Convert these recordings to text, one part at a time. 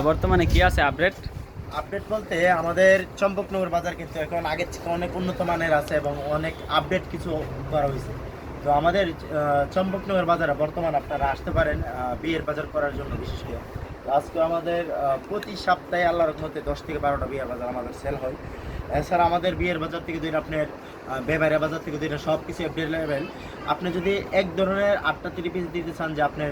বর্তমানে কি আছে আপডেট? আপডেট বলতে আমাদের চম্পকনগর বাজার কিন্তু এখন আগের থেকে অনেক উন্নত মানের আছে এবং অনেক আপডেট কিছু করা হয়েছে। তো আমাদের চম্পকনগর বাজারে বর্তমান আপনারা আসতে পারেন বিয়ের বাজার করার জন্য। বিশেষ করে আজকে আমাদের প্রতি সপ্তাহে আল্লাহর রহমতে 10 থেকে 12টা বিয়ের বাজার আমাদের সেল হয়। এছাড়া আমাদের বিয়ের বাজার থেকে ধরে আপনার বেবাইরা বাজার থেকে ধরে সব কিছু অ্যাভেলেবেল। আপনি যদি এক ধরনের 8টা 3 পিস দিতে চান যে আপনার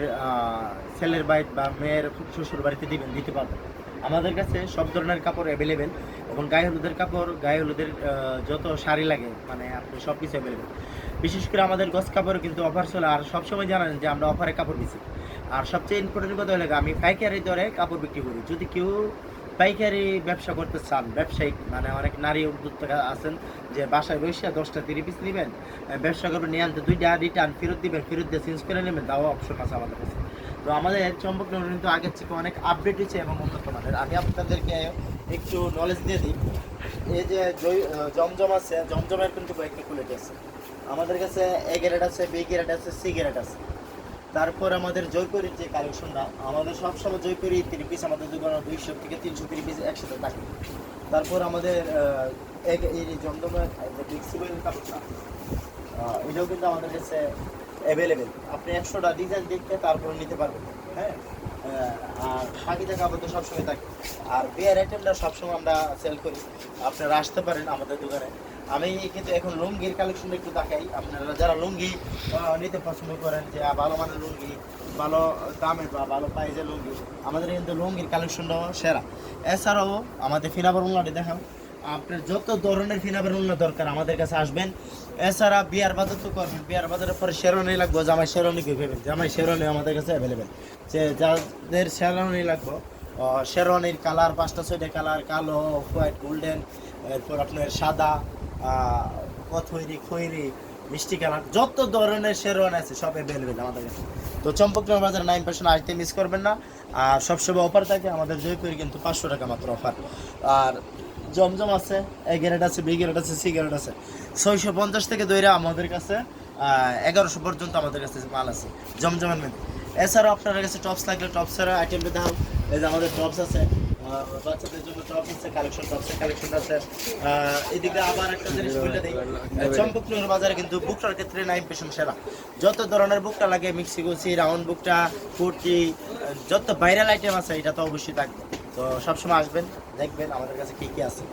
ছেলের বাড়ি বা মেয়ের শ্বশুর বাড়িতে দিতে পারবেন। আমাদের কাছে সব ধরনের কাপড় অ্যাভেলেবেল এবং গায়ে হলুদের কাপড়, গায়ে হলুদের যত শাড়ি লাগে মানে আপনি সব কিছু অ্যাভেলেবেল। বিশেষ করে আমাদের গস কাপড় কিন্তু অফার চলে, আর সবসময় জানেন যে আমরা অফারে কাপড় দিচ্ছি। আর সবচেয়ে ইম্পর্টেন্ট কথা হলো আমি পাইকারি দরে কাপড় বিক্রি করি। যদি কেউ পাইকারি ব্যবসা করতে চান, ব্যবসায়িক মানে অনেক নারী উদ্যোক্তা আছেন যে বাসায় বসে 10টা 30 পিস নেবেন, ব্যবসা করবেন, নিয়ে আনতে 2টা রিটার্ন ফেরত দিবেন, ফেরত দিয়ে চেঞ্জ করে নেবেন, তাও অপশন আছে আমাদের কাছে। তো আমাদের চম্পকনগর কিন্তু আগের থেকে অনেক আপডেট হয়েছে এবং উন্নত মানের। আমি আপনাদেরকে একটু নলেজ দিয়ে দিই। এই যে জমজম আছে, জমজমের কিন্তু কয়েকটা কোয়ালিটি আছে আমাদের কাছে। এ গ্রেড আছে, বি গ্রেড আছে, সি গ্রেড আছে। তারপর আমাদের জয়পুরির যে কালেকশনটা, আমাদের সবসময় জয়পুরি 3 পিস আমাদের দোকানে 200 থেকে 330 পিস একসাথে থাকে। তারপর আমাদের এই জমজমের যে ফ্লেক্সিবল কাপড়টা, এটাও কিন্তু আমাদের কাছে অ্যাভেলেবেল। আপনি 100টা ডিজাইন দেখতে তারপরে নিতে পারবেন। হ্যাঁ, আর বাকিটা কাপড় তো সবসময় থাকে। আর বিয়ার আইটেমটা সবসময় আমরা সেল করি, আপনারা আসতে পারেন আমাদের দোকানে। আমি কিন্তু এখন লুঙ্গির কালেকশন একটু দেখাই। আপনারা যারা লুঙ্গি নিতে পছন্দ করেন, যে ভালো মানের লুঙ্গি, ভালো দামে বা ভালো প্রাইজের লুঙ্গি, আমাদের কিন্তু লুঙ্গির কালেকশনটাও সেরা। এছাড়াও আমাদের ফিনাবার উন্নতি দেখাও, আপনার যত ধরনের ফিনাবার উন্নত দরকার আমাদের কাছে আসবেন। এছাড়া বিয়ার বাজার তো করবেন, বিয়ার বাজারের পরে শেরওয়ানি লাগবে, জামাই শেরওয়ানি কেউ ভেবেন, জামাই শেরওয়ানি আমাদের কাছে অ্যাভেলেবেল। যে যাদের শেরওয়ানি লাগবে, শেরওয়ানির কালার 5টা 6টা কালার, কালো, হোয়াইট, গোল্ডেন, এরপর আপনার সাদা, খয়েরি খয়েরি, মিষ্টি কালার, যত ধরনের শেরওয়ানি আছে সব অ্যাভেলেবেল আমাদের কাছে। তো চম্পকনগর বাজার 9% আসতে মিস করবেন না। আর সবসময় অফার থাকে আমাদের জয়পুরে কিন্তু 500 টাকা মাত্র অফার। আর জমজম আছে, এ গ্রেড আছে, বি গ্রেড আছে, সি গ্রেড আছে। 650 থেকে দইরা আমাদের কাছে 1100 পর্যন্ত আমাদের কাছে মাল আছে জমজমের মধ্যে। এছাড়াও আপনার কাছে টপস লাগলে টপসের আইটেমটা দেখাও। এই যে আমাদের টপস আছে, বাচ্চাদের জন্য টপস আছে, কালেকশন টপসের কালেকশন আছে। এদিকে আবার একটা জিনিস বলে দিই, চম্পকনগর বাজারে কিন্তু বুকটার ক্ষেত্রে 9% সেরা। যত ধরনের বুকটা লাগে, মিক্সি গুচি, রাউন্ড বুকটা, কুর্তি, যত ভাইরাল আইটেম আছে এটা তো অবশ্যই থাকবে। তো সবসময় আসবেন, দেখবেন আমাদের কাছে কী কী আছে।